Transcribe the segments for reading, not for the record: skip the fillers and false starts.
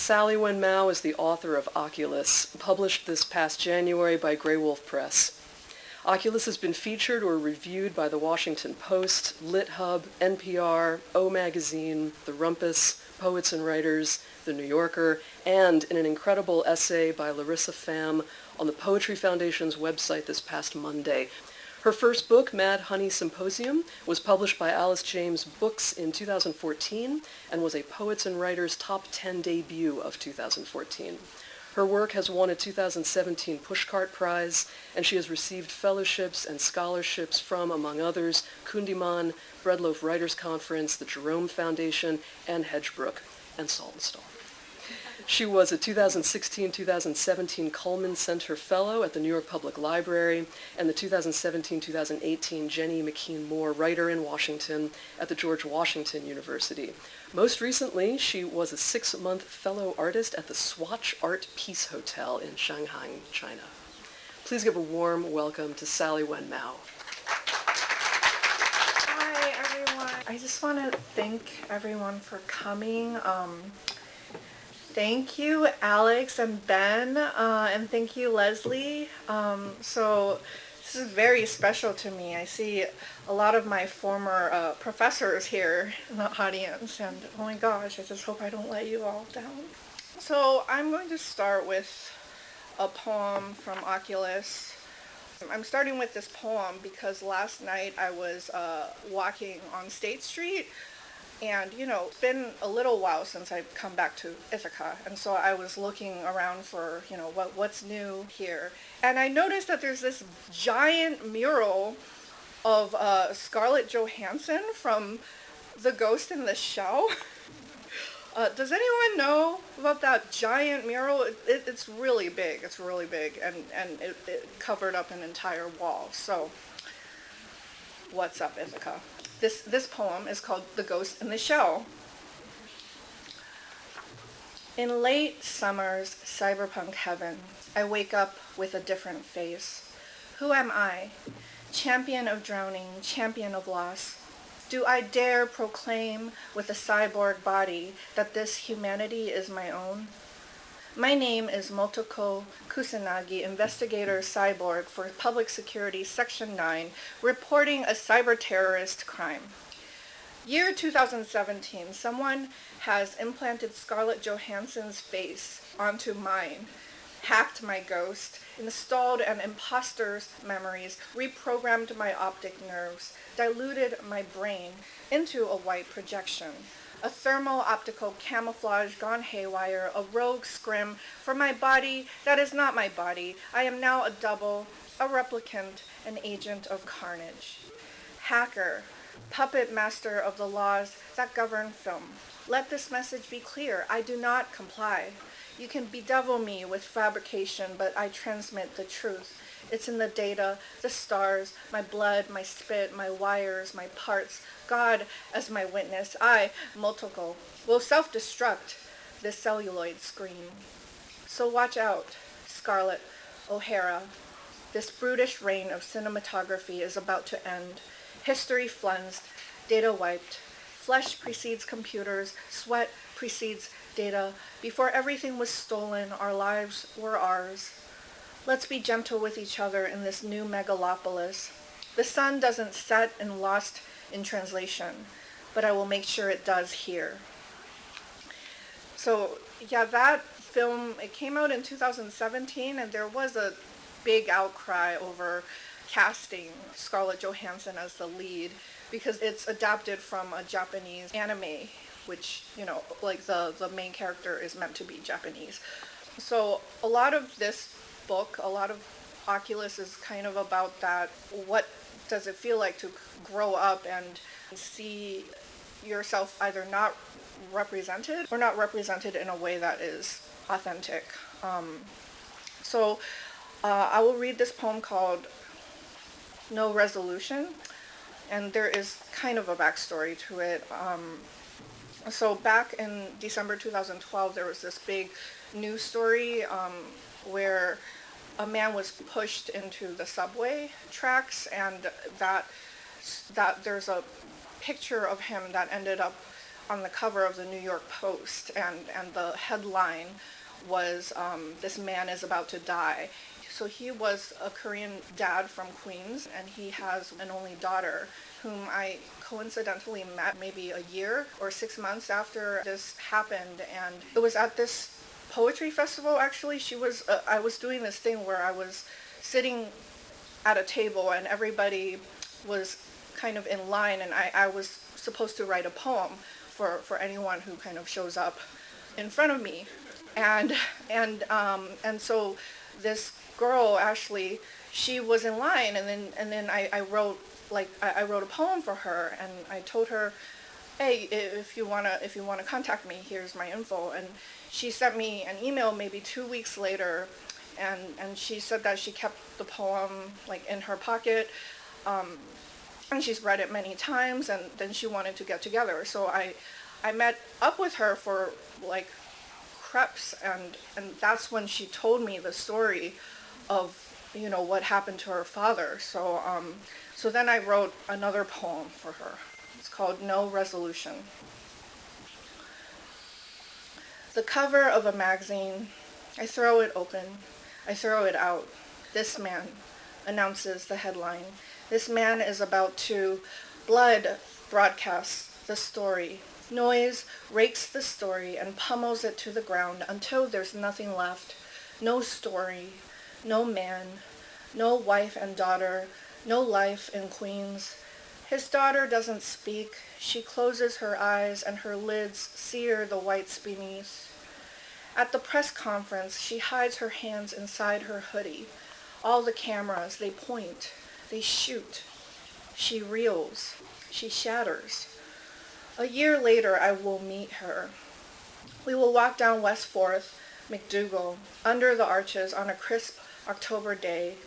Sally Wen Mao is the author of Oculus, published this past January by Grey Wolf Press. Oculus has been featured or reviewed by The Washington Post, LitHub, NPR, O Magazine, The Rumpus, Poets and Writers, The New Yorker, and in an incredible essay by Larissa Pham on the Poetry Foundation's website this past Monday. Her first book, Mad Honey Symposium, was published by Alice James Books in 2014 and was a Poets and Writers Top 10 debut of 2014. Her work has won a 2017 Pushcart Prize, and she has received fellowships and scholarships from, among others, Kundiman, Breadloaf Writers Conference, the Jerome Foundation, and Hedgebrook, and Saltonstall. She was a 2016-2017 Cullman Center Fellow at the New York Public Library and the 2017-2018 Jenny McKean Moore Writer in Washington at the George Washington University. Most recently, she was a 6-month fellow artist at the Swatch Art Peace Hotel in Shanghai, China. Please give a warm welcome to Sally Wen Mao. Hi, everyone. I just want to thank everyone for coming. Thank you, Alex and Ben, and thank you, Lesley. So this is very special to me. I see a lot of my former professors here in the audience, and oh my gosh, I just hope I don't let you all down. So I'm going to start with a poem from Oculus. I'm starting with this poem because last night I was walking on State Street. And, you know, it's been a little while since I've come back to Ithaca. And so I was looking around for, you know, what's new here. And I noticed that there's this giant mural of Scarlett Johansson from The Ghost in the Shell. Does anyone know about that giant mural? It's really big. It's really big. And it covered up an entire wall. So what's up, Ithaca? This poem is called The Ghost in the Shell. In late summer's cyberpunk heaven, I wake up with a different face. Who am I? Champion of drowning, champion of loss. Do I dare proclaim with a cyborg body that this humanity is my own? My name is Motoko Kusanagi, investigator cyborg for Public Security Section 9, reporting a cyber terrorist crime. Year 2017, someone has implanted Scarlett Johansson's face onto mine, hacked my ghost, installed an imposter's memories, reprogrammed my optic nerves, diluted my brain into a white projection. A thermo-optical camouflage gone haywire, a rogue scrim for my body that is not my body. I am now a double, a replicant, an agent of carnage. Hacker, puppet master of the laws that govern film. Let this message be clear. I do not comply. You can bedevil me with fabrication, but I transmit the truth. It's in the data, the stars, my blood, my spit, my wires, my parts. God as my witness. I, Motoko, will self-destruct this celluloid screen. So watch out, Scarlett O'Hara. This brutish reign of cinematography is about to end. History flensed, data wiped. Flesh precedes computers, sweat precedes data. Before everything was stolen, our lives were ours. Let's be gentle with each other in this new megalopolis. The sun doesn't set in Lost in Translation, but I will make sure it does here. So, yeah, that film, it came out in 2017, and there was a big outcry over casting Scarlett Johansson as the lead, because it's adapted from a Japanese anime, which, you know, like the main character is meant to be Japanese. So a lot of this book, a lot of Oculus is kind of about that. What does it feel like to grow up and see yourself either not represented or not represented in a way that is authentic? So I will read this poem called No Resolution, and there is kind of a backstory to it. So back in December 2012, there was this big news story where a man was pushed into the subway tracks, and that there's a picture of him that ended up on the cover of the New York Post, and the headline was, "This man is about to die." So he was a Korean dad from Queens, and he has an only daughter whom I coincidentally met maybe a year or 6 months after this happened. And it was at this poetry festival, actually. I was doing this thing where I was sitting at a table and everybody was kind of in line, and I was supposed to write a poem for anyone who kind of shows up in front of me. And so this girl, Ashley, she was in line, and then I wrote a poem for her, and I told her, "Hey, if you wanna contact me, here's my info." And she sent me an email maybe 2 weeks later, and she said that she kept the poem like in her pocket, and she's read it many times, and then she wanted to get together. So I met up with her for like crepes, and that's when she told me the story of what happened to her father. So then I wrote another poem for her. It's called No Resolution. The cover of a magazine, I throw it open, I throw it out. This man, announces the headline. This man is about to blood broadcast the story. Noise rakes the story and pummels it to the ground until there's nothing left. No story, no man, no wife and daughter, no life in Queens. His daughter doesn't speak. She closes her eyes and her lids sear the whites beneath. At the press conference, she hides her hands inside her hoodie. All the cameras, they point, they shoot. She reels, she shatters. A year later, I will meet her. We will walk down West 4th, McDougal, under the arches on a crisp October day.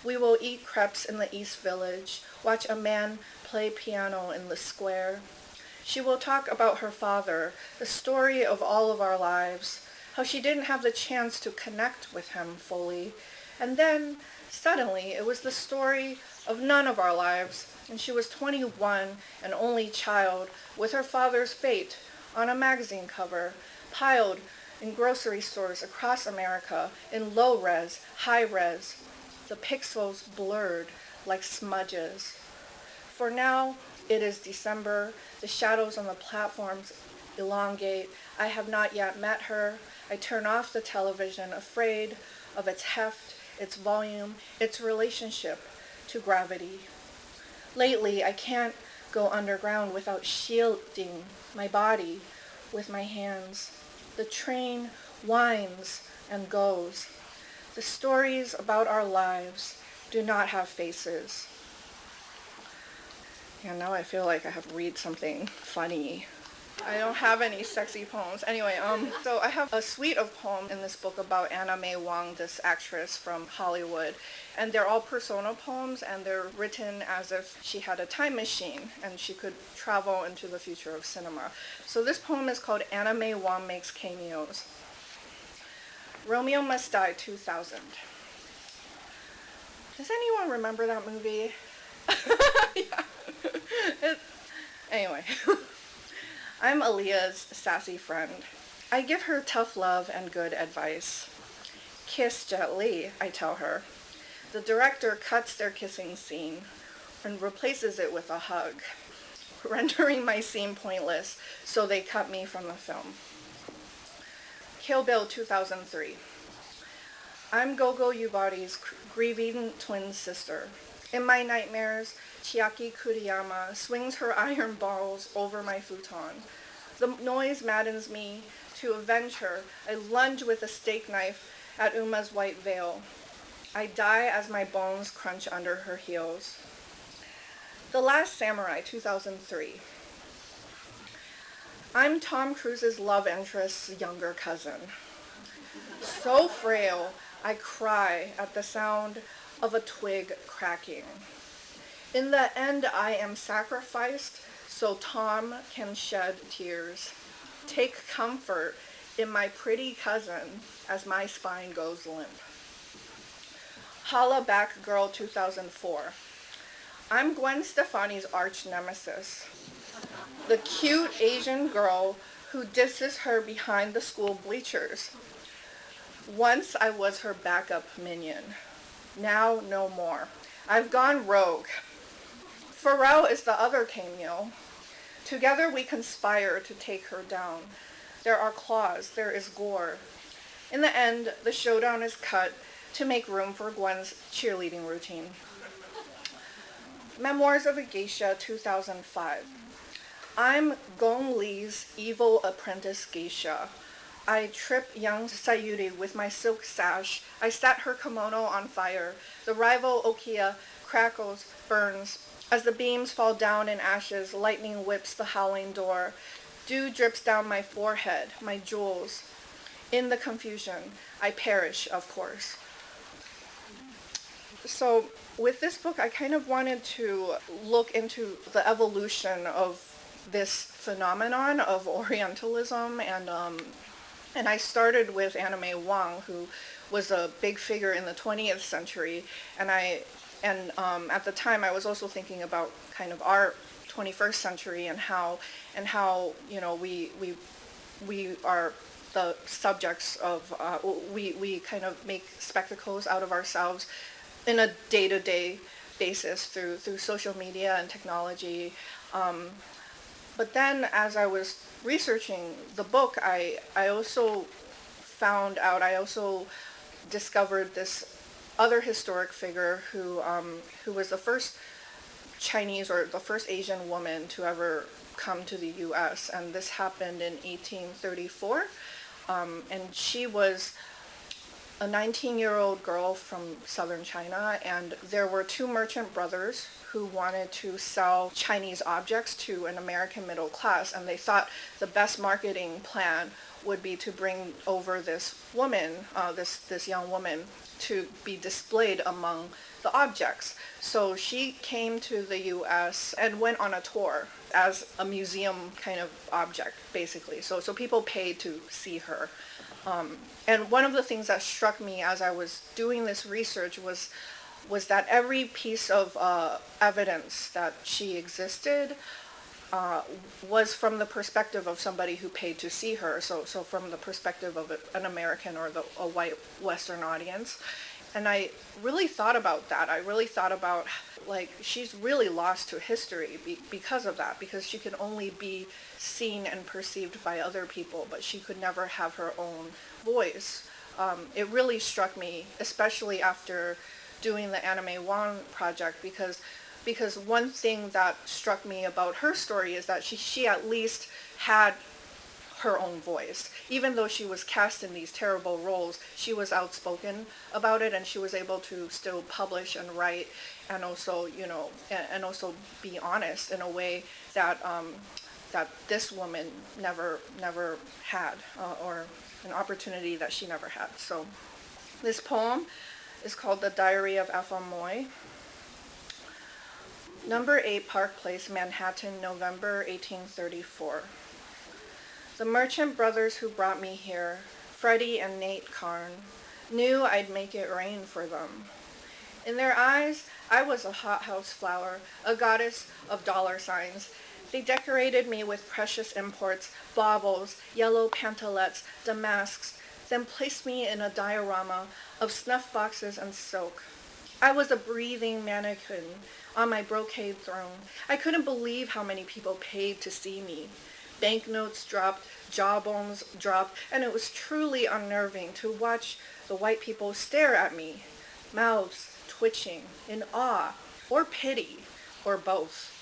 We will eat crepes in the East Village, watch a man play piano in the square. She will talk about her father, the story of all of our lives, how she didn't have the chance to connect with him fully. And then, suddenly, it was the story of none of our lives, and she was 21, an only child, with her father's fate on a magazine cover, piled in grocery stores across America in low res, high res, the pixels blurred like smudges. For now, it is December. The shadows on the platforms elongate. I have not yet met her. I turn off the television, afraid of its heft, its volume, its relationship to gravity. Lately, I can't go underground without shielding my body with my hands. The train winds and goes. The stories about our lives do not have faces. Yeah, now I feel like I have to read something funny. I don't have any sexy poems. Anyway, so I have a suite of poems in this book about Anna May Wong, this actress from Hollywood. And they're all persona poems, and they're written as if she had a time machine and she could travel into the future of cinema. So this poem is called Anna May Wong Makes Cameos. Romeo Must Die, 2000. Does anyone remember that movie? Yeah. Anyway. I'm Aaliyah's sassy friend. I give her tough love and good advice. Kiss gently, I tell her. The director cuts their kissing scene and replaces it with a hug, rendering my scene pointless, so they cut me from the film. Kill Bill 2003. I'm Gogo Yubari's grieving twin sister. In my nightmares, Chiaki Kuriyama swings her iron balls over my futon. The noise maddens me. To avenge her, I lunge with a steak knife at Uma's white veil. I die as my bones crunch under her heels. The Last Samurai, 2003. I'm Tom Cruise's love interest's younger cousin. So frail, I cry at the sound of a twig cracking. In the end, I am sacrificed so Tom can shed tears. Take comfort in my pretty cousin as my spine goes limp. Holla Back Girl 2004. I'm Gwen Stefani's arch nemesis. The cute Asian girl who disses her behind the school bleachers. Once I was her backup minion. Now no more. I've gone rogue. Pharrell is the other cameo. Together we conspire to take her down. There are claws, there is gore. In the end, the showdown is cut to make room for Gwen's cheerleading routine. Memoirs of a Geisha, 2005. I'm Gong Li's evil apprentice geisha. I trip young Sayuri with my silk sash. I set her kimono on fire. The rival Okia crackles, burns. As the beams fall down in ashes, lightning whips the howling door. Dew drips down my forehead, my jewels. In the confusion, I perish, of course. So with this book, I kind of wanted to look into the evolution of this phenomenon of Orientalism, and I started with Anna May Wong, who was a big figure in the 20th century, and at the time I was also thinking about kind of our 21st century and how you know we are the subjects of we kind of make spectacles out of ourselves in a day-to-day basis through social media and technology. But then as I was researching the book, I also discovered this other historic figure who was the first Chinese or the first Asian woman to ever come to the U.S. And this happened in 1834. And she was a 19-year-old girl from southern China, and there were two merchant brothers who wanted to sell Chinese objects to an American middle class, and they thought the best marketing plan would be to bring over this woman, this young woman, to be displayed among the objects. So she came to the U.S. and went on a tour as a museum kind of object, basically. So people paid to see her. And one of the things that struck me as I was doing this research was that every piece of evidence that she existed was from the perspective of somebody who paid to see her, so from the perspective of an American or a white Western audience. And I really thought about that. I really thought about, like, she's really lost to history because of that, because she can only be seen and perceived by other people, but she could never have her own voice. It really struck me, especially after doing the Anna May Wong project, because one thing that struck me about her story is that she at least had her own voice. Even though she was cast in these terrible roles, she was outspoken about it, and she was able to still publish and write, and also, you know, and also be honest in a way that that this woman never had, or an opportunity that she never had. So this poem is called The Diary of Ethel Moy. Number 8 Park Place, Manhattan, November 1834. The merchant brothers who brought me here, Freddie and Nate Carn, knew I'd make it rain for them. In their eyes, I was a hothouse flower, a goddess of dollar signs. They decorated me with precious imports, baubles, yellow pantalettes, damasks, then placed me in a diorama of snuff boxes and silk. I was a breathing mannequin on my brocade throne. I couldn't believe how many people paid to see me. Banknotes dropped, jawbones dropped, and it was truly unnerving to watch the white people stare at me, mouths twitching in awe or pity, or both.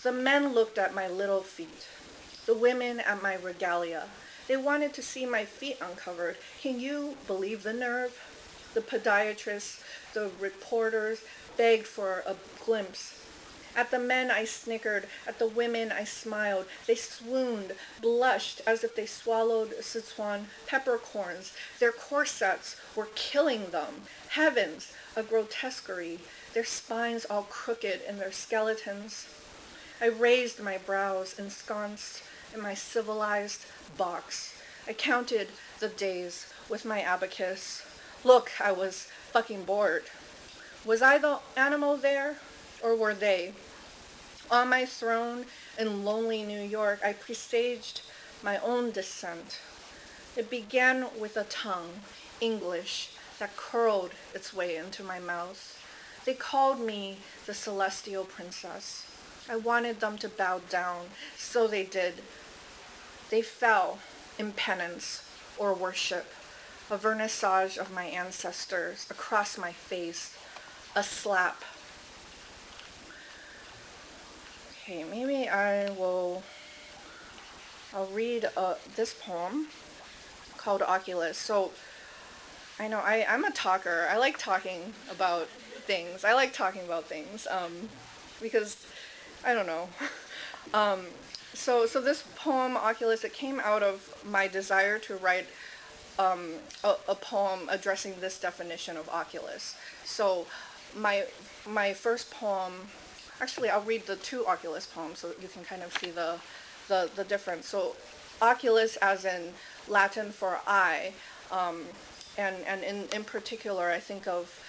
The men looked at my little feet, the women at my regalia. They wanted to see my feet uncovered. Can you believe the nerve? The podiatrists, the reporters begged for a glimpse. At the men I snickered, at the women I smiled. They swooned, blushed as if they swallowed Sichuan peppercorns. Their corsets were killing them. Heavens, a grotesquerie, their spines all crooked in their skeletons. I raised my brows, ensconced in my civilized box. I counted the days with my abacus. Look, I was fucking bored. Was I the animal there, or were they? On my throne in lonely New York, I presaged my own descent. It began with a tongue, English, that curled its way into my mouth. They called me the Celestial Princess. I wanted them to bow down, so they did. They fell in penance or worship, a vernissage of my ancestors across my face, a slap. Okay, maybe I'll read this poem called Oculus. So I know I'm a talker. I like talking about things. Because I don't know. So this poem, Oculus, it came out of my desire to write a poem addressing this definition of Oculus. So my first poem, actually I'll read the two Oculus poems so you can kind of see the difference. So Oculus as in Latin for eye, and in particular I think of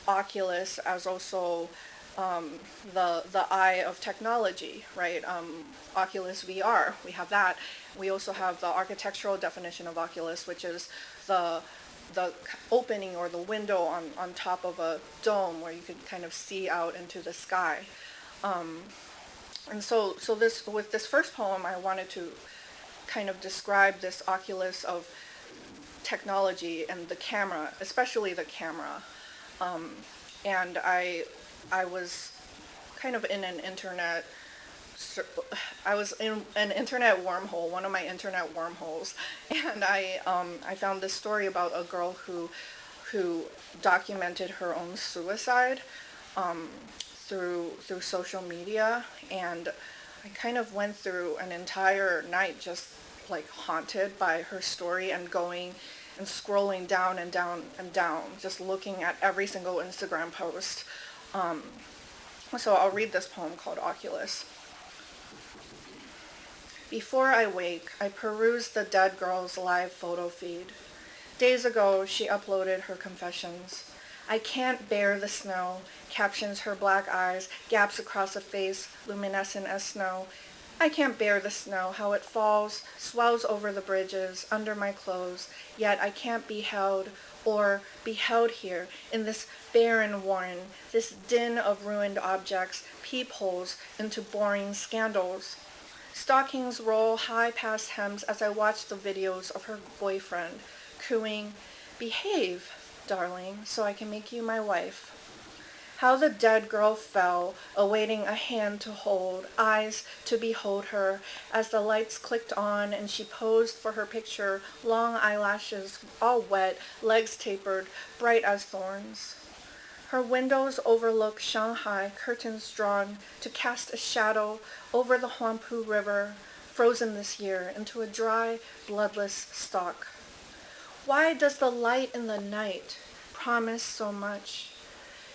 Oculus as also the eye of technology, right? Oculus VR, we have that. We also have the architectural definition of Oculus, which is the opening or the window on top of a dome where you can kind of see out into the sky. And so with this first poem, I wanted to kind of describe this Oculus of technology and the camera, especially the camera. And I was kind of in an internet, I was in an internet wormhole, one of my internet wormholes, and I found this story about a girl who documented her own suicide through social media, and I kind of went through an entire night just like haunted by her story and going and scrolling down and down and down, just looking at every single Instagram post. So I'll read this poem called Oculus. Before I wake, I peruse the dead girl's live photo feed. Days ago, she uploaded her confessions. I can't bear the snow, captions her black eyes, gaps across a face, luminescent as snow. I can't bear the snow, how it falls, swells over the bridges, under my clothes, yet I can't be held or be held here in this barren warren, this din of ruined objects, peepholes into boring scandals. Stockings roll high past hems as I watch the videos of her boyfriend, cooing, "Behave, darling, so I can make you my wife." How the dead girl fell, awaiting a hand to hold, eyes to behold her, as the lights clicked on and she posed for her picture, long eyelashes all wet, legs tapered, bright as thorns. Her windows overlook Shanghai, curtains drawn to cast a shadow over the Huangpu River, frozen this year into a dry, bloodless stalk. Why does the light in the night promise so much?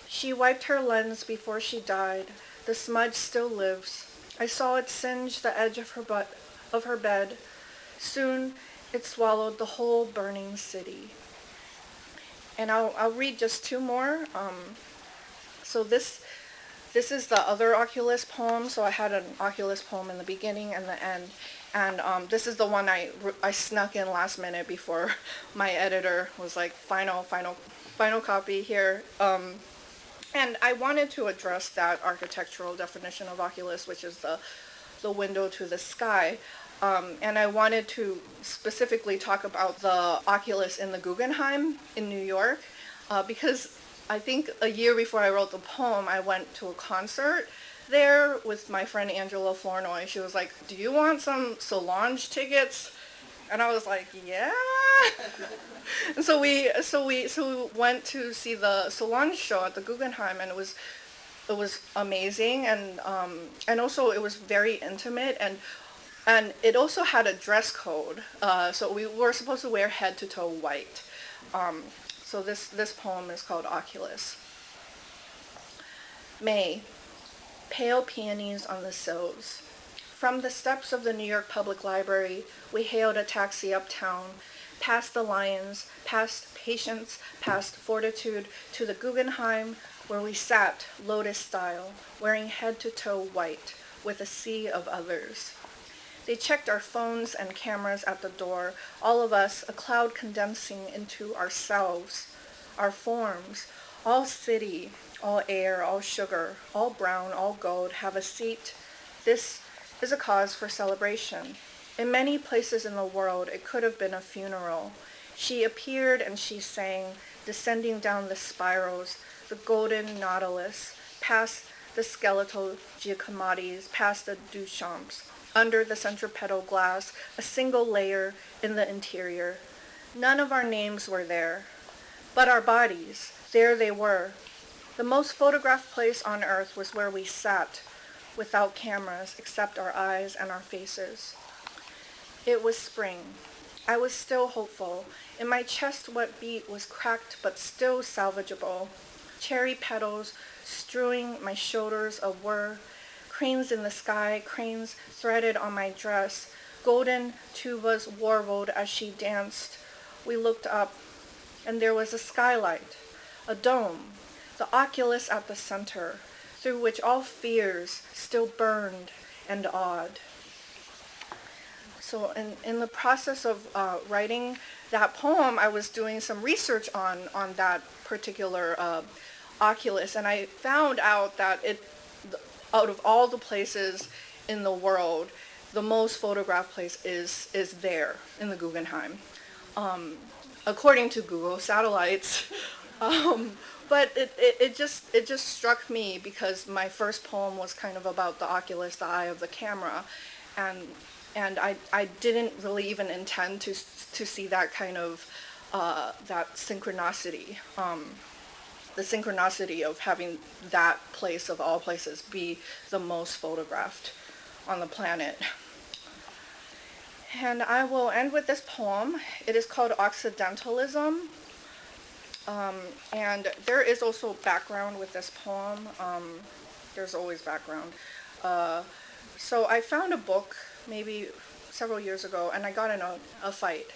She wiped her lens before she died. The smudge still lives. I saw it singe the edge of her bed. Soon it swallowed the whole burning city. And I'll read just two more. So this is the other Oculus poem. So I had an Oculus poem in the beginning and the end. And this is the one I snuck in last minute before my editor was like, final copy here. And I wanted to address that architectural definition of Oculus, which is the window to the sky. And I wanted to specifically talk about the Oculus in the Guggenheim in New York, because I think a year before I wrote the poem, I went to a concert there with my friend Angela Flournoy. She was like, "Do you want some Solange tickets?" And I was like, "Yeah." And so we went to see the Solange show at the Guggenheim, and it was amazing, and also it was very intimate, and it also had a dress code. So we were supposed to wear head to toe white. So this poem is called Oculus. May, pale peonies on the sills. From the steps of the New York Public Library, we hailed a taxi uptown, past the Lions, past Patience, past Fortitude, to the Guggenheim, where we sat lotus style, wearing head to toe white, with a sea of others. They checked our phones and cameras at the door, all of us a cloud condensing into ourselves, our forms, all city, all air, all sugar, all brown, all gold, have a seat. This is a cause for celebration. In many places in the world, it could have been a funeral. She appeared and she sang, descending down the spirals, the golden nautilus, past the skeletal Giacomattis, past the Duchamps, under the centripetal glass, a single layer in the interior. None of our names were there, but our bodies, there they were. The most photographed place on earth was where we sat, without cameras, except our eyes and our faces. It was spring. I was still hopeful. In my chest what beat was cracked but still salvageable. Cherry petals strewing my shoulders a whir. Cranes in the sky, cranes threaded on my dress. Golden tubas warbled as she danced. We looked up, and there was a skylight, a dome, the Oculus at the center, through which all fears still burned and awed. So in the process of writing that poem, I was doing some research on that particular Oculus, and I found out that out of all the places in the world, the most photographed place is there in the Guggenheim, according to Google Satellites. But it just struck me because my first poem was kind of about the Oculus, the eye of the camera, and I didn't really even intend to see that kind of that synchronicity, the synchronicity of having that place of all places be the most photographed on the planet. And I will end with this poem. It is called Occidentalism. And there is also background with this poem. There's always background. So I found a book maybe several years ago, and I got in a fight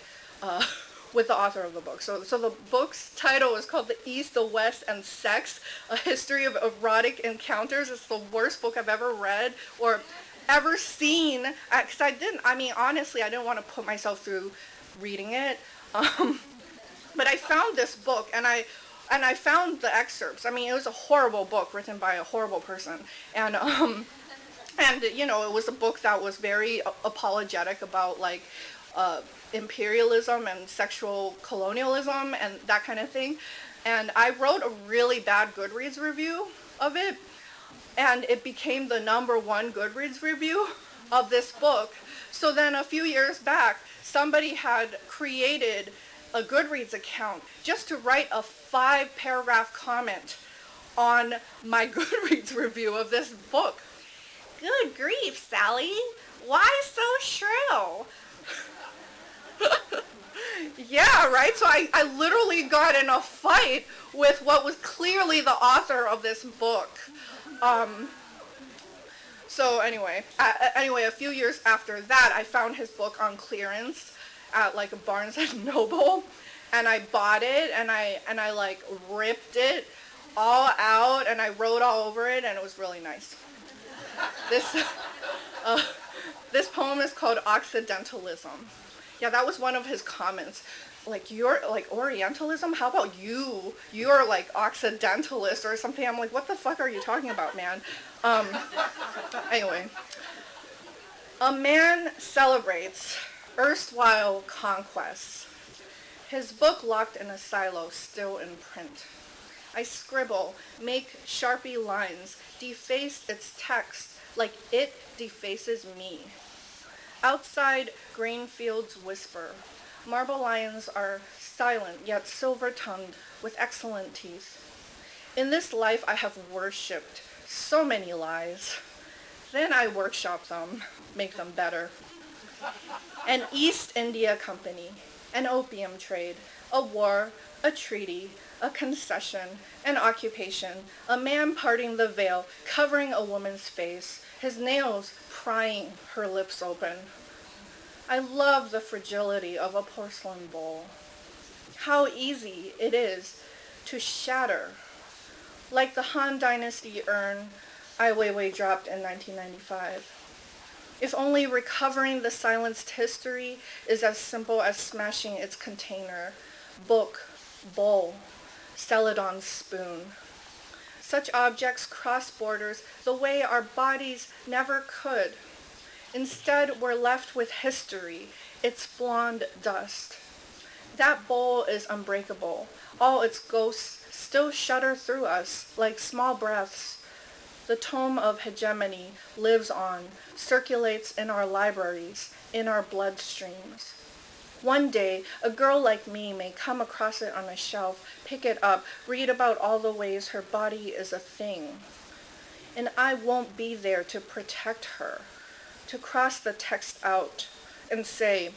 with the author of the book. So the book's title is called The East, the West, and Sex, A History of Erotic Encounters. It's the worst book I've ever read or ever seen. Because honestly, I didn't want to put myself through reading it. But I found this book, and I found the excerpts. I mean, it was a horrible book written by a horrible person. And it was a book that was very apologetic about, like, imperialism and sexual colonialism and that kind of thing. And I wrote a really bad Goodreads review of it, and it became the #1 Goodreads review of this book. So then a few years back, somebody had created a Goodreads account just to write a 5-paragraph comment on my Goodreads review of this book. Good grief, Sally. Why so shrill? Yeah, right? So I literally got in a fight with what was clearly the author of this book. So anyway, a few years after that, I found his book on clearance at like a Barnes and Noble, and I bought it, and I like ripped it all out, and I wrote all over it, and it was really nice. This poem is called Occidentalism. Yeah, that was one of his comments. Like, you're like Orientalism? How about you? You're like Occidentalist or something. I'm like, what the fuck are you talking about, man? Anyway. A man celebrates erstwhile conquests. His book locked in a silo, still in print. I scribble, make Sharpie lines, deface its text like it defaces me. Outside, grain fields whisper. Marble lions are silent, yet silver-tongued, with excellent teeth. In this life I have worshipped so many lies. Then I workshop them, make them better. An East India Company, an opium trade, a war, a treaty, a concession, an occupation, a man parting the veil, covering a woman's face, his nails prying her lips open. I love the fragility of a porcelain bowl. How easy it is to shatter Like the Han Dynasty urn Ai Weiwei dropped in 1995. If only recovering the silenced history is as simple as smashing its container, book, bowl, celadon spoon. Such objects cross borders the way our bodies never could. Instead, we're left with history, its blonde dust. That bowl is unbreakable. All its ghosts still shudder through us like small breaths. The tome of hegemony lives on, circulates in our libraries, in our bloodstreams. One day, a girl like me may come across it on a shelf, pick it up, read about all the ways her body is a thing. And I won't be there to protect her, to cross the text out and say,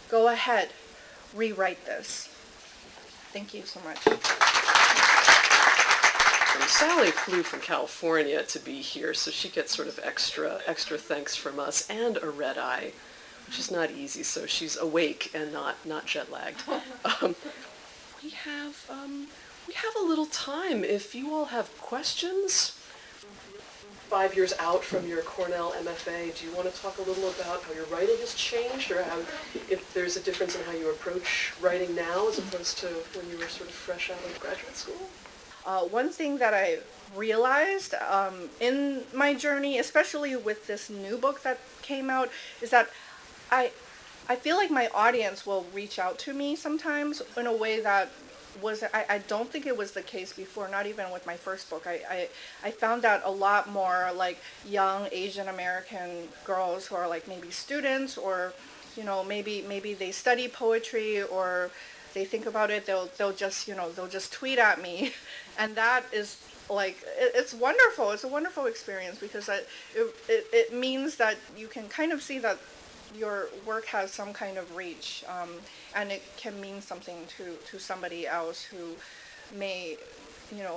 go ahead, rewrite this. Thank you so much. Sally flew from California to be here, so she gets sort of extra thanks from us, and a red eye, which is not easy, so she's awake and not jet-lagged. We have a little time. If you all have questions, 5 years out from your Cornell MFA, do you want to talk a little about how your writing has changed, or how, if there's a difference in how you approach writing now as opposed to when you were sort of fresh out of graduate school? One thing that I realized in my journey, especially with this new book that came out, is that I feel like my audience will reach out to me sometimes in a way that I don't think it was the case before, not even with my first book. I found that a lot more like young Asian American girls who are like maybe students, or maybe they study poetry, or they think about it, they'll just tweet at me, and that is like it's wonderful. It's a wonderful experience because it means that you can kind of see that your work has some kind of reach, and it can mean something to somebody else who may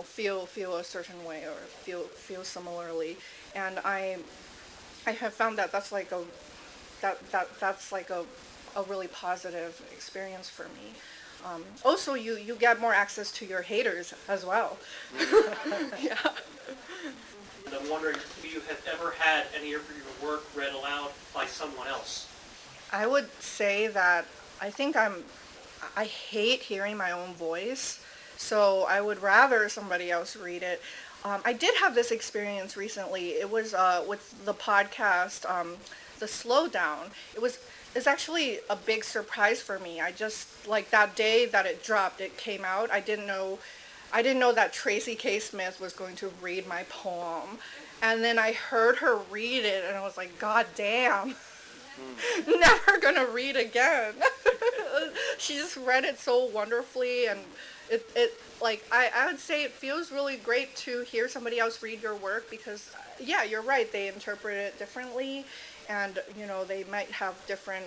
feel a certain way or feel similarly. And I have found that that's like a really positive experience for me. Also, you get more access to your haters as well. Yeah. And I'm wondering if you have ever had any of your work read aloud by someone else. I would say that I hate hearing my own voice, so I would rather somebody else read it. I did have this experience recently. It was with the podcast, The Slowdown. It's actually a big surprise for me. I just, like, that day that it dropped, it came out, I didn't know that Tracy K. Smith was going to read my poem. And then I heard her read it, and I was like, God damn. Never gonna read again. She just read it so wonderfully, and it like, I would say it feels really great to hear somebody else read your work, because, yeah, you're right, they interpret it differently. And they might have different,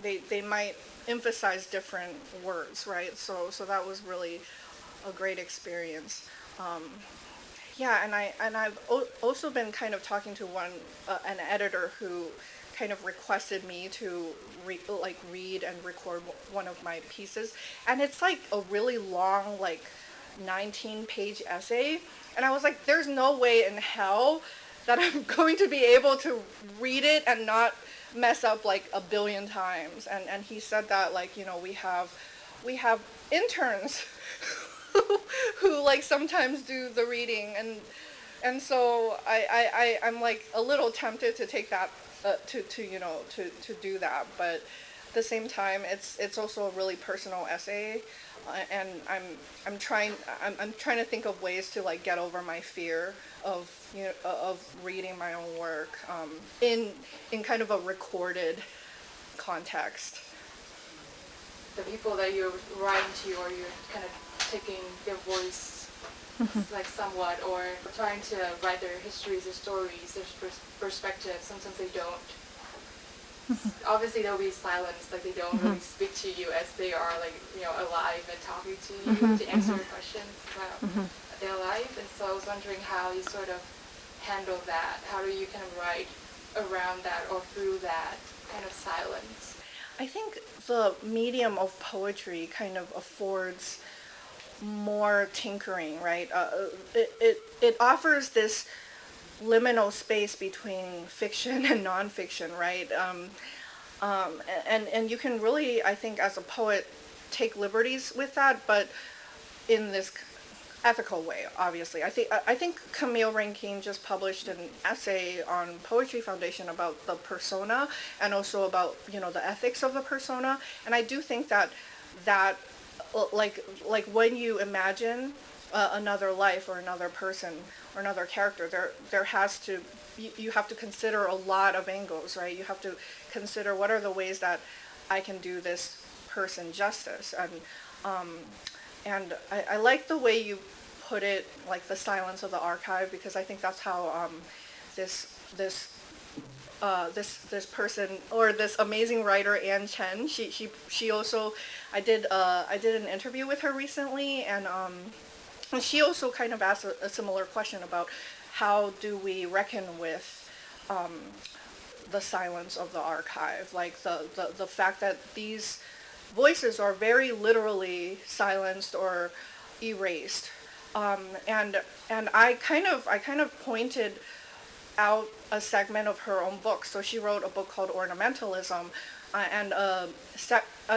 they might emphasize different words, right? So that was really a great experience. Yeah, and I've also been kind of talking to an editor who kind of requested me to read and record one of my pieces, and it's like a really long, like 19-page essay, and I was like, there's no way in hell that I'm going to be able to read it and not mess up like a billion times. And he said that, like, we have interns who like sometimes do the reading, and so I'm like a little tempted to take that to do that, but at the same time it's also a really personal essay, and I'm trying to think of ways to like get over my fear of reading my own work in kind of a recorded context. The people that you're writing to, or you're kind of taking their voice like somewhat, or trying to write their histories, their stories, their perspectives, sometimes they don't. Obviously there'll be silence, like they don't really speak to you as they are like, alive and talking to you to answer your questions about their life. And so I was wondering how you sort of handle that. How do you kind of write around that or through that kind of silence? I think the medium of poetry kind of affords more tinkering, right? It offers this liminal space between fiction and nonfiction, right? And you can really, I think, as a poet, take liberties with that, but in this ethical way, obviously. I think Camille Rankine just published an essay on Poetry Foundation about the persona and also about, the ethics of the persona. And I do think that like when you imagine another life or another person or another character, there has to, you have to consider a lot of angles, right? You have to consider what are the ways that I can do this person justice. And I like the way you put it, like the silence of the archive, because I think that's how this person, or this amazing writer, Ann Chen, she also, I did an interview with her recently, and she also kind of asked a similar question about how do we reckon with the silence of the archive, like the fact that these voices are very literally silenced or erased, and I kind of pointed out a segment of her own book. So she wrote a book called Ornamentalism, and a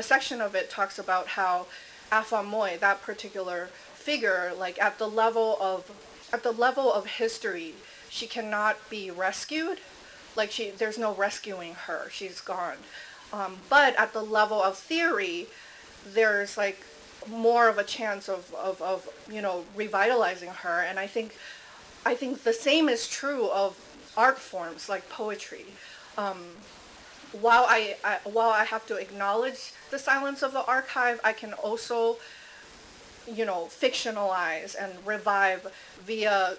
section of it talks about how Afa Moy, that particular figure, like at the level of history, she cannot be rescued. Like there's no rescuing her. She's gone. But at the level of theory, there's like more of a chance of revitalizing her. And I think the same is true of art forms like poetry. While I have to acknowledge the silence of the archive, I can also fictionalize and revive via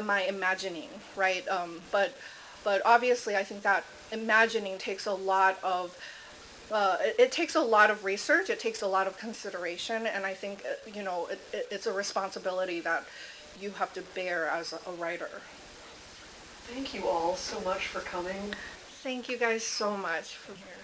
my imagining, right? But obviously I think that imagining takes a lot of it takes a lot of research, it takes a lot of consideration, and I think it's a responsibility that you have to bear as a writer. Thank you all so much for coming. Thank you guys so much for here.